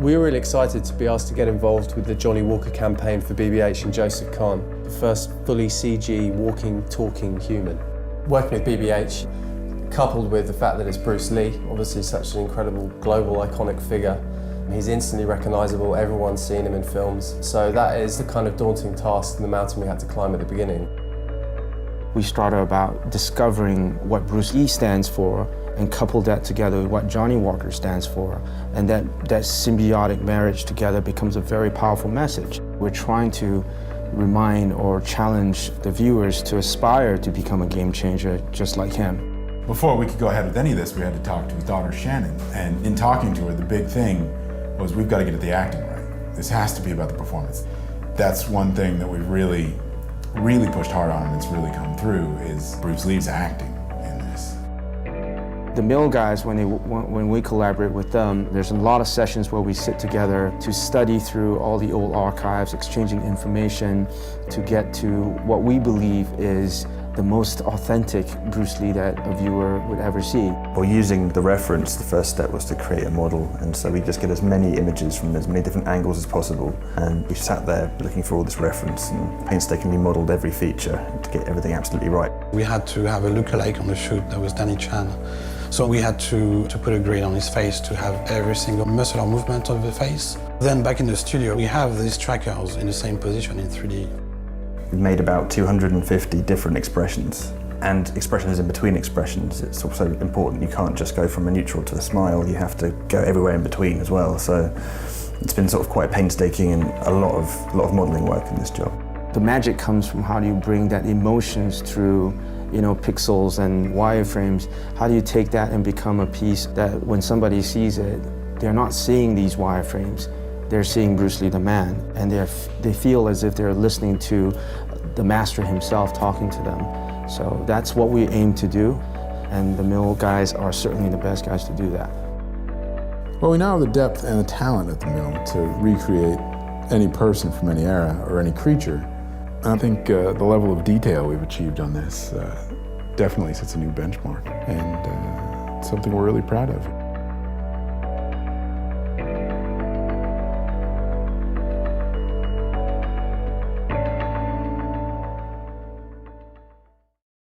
We were really excited to be asked to get involved with the Johnnie Walker campaign for BBH and Joseph Kahn, the first fully CG walking, talking human. Working with BBH, coupled with the fact that it's Bruce Lee, obviously such an incredible global iconic figure. He's instantly recognisable, everyone's seen him in films, so that is the kind of daunting task and the mountain we had to climb at the beginning. We started about discovering what Bruce Lee stands for and coupled that together with what Johnnie Walker stands for, and that symbiotic marriage together becomes a very powerful message. We're trying to remind or challenge the viewers to aspire to become a game changer just like him. Before we could go ahead with any of this, we had to talk to his daughter Shannon, and in talking to her, the big thing was we've got to get at the acting right. This has to be about the performance. That's one thing that we've really pushed hard on, and it's really come through, is Bruce Lee's acting in this. The Mill guys, when we collaborate with them, there's a lot of sessions where we sit together to study through all the old archives, exchanging information to get to what we believe is the most authentic Bruce Lee that a viewer would ever see. Well, using the reference, the first step was to create a model, and so we just get as many images from as many different angles as possible, and we sat there looking for all this reference and painstakingly modelled every feature to get everything absolutely right. We had to have a lookalike on the shoot, that was Danny Chan. So we had to put a grid on his face to have every single muscle or movement of the face. Then back in the studio, we have these trackers in the same position in 3D. We made about 250 different expressions, and expressions in between expressions. It's also important. You can't just go from a neutral to a smile. You have to go everywhere in between as well. So it's been sort of quite painstaking and a lot of modelling work in this job. The magic comes from how do you bring that emotions through, pixels and wireframes. How do you take that and become a piece that when somebody sees it, they're not seeing these wireframes. They're seeing Bruce Lee the man, and they feel as if they're listening to the master himself talking to them. So that's what we aim to do, and the Mill guys are certainly the best guys to do that. Well, we now have the depth and the talent at the Mill to recreate any person from any era or any creature. And I think the level of detail we've achieved on this definitely sets a new benchmark, and something we're really proud of.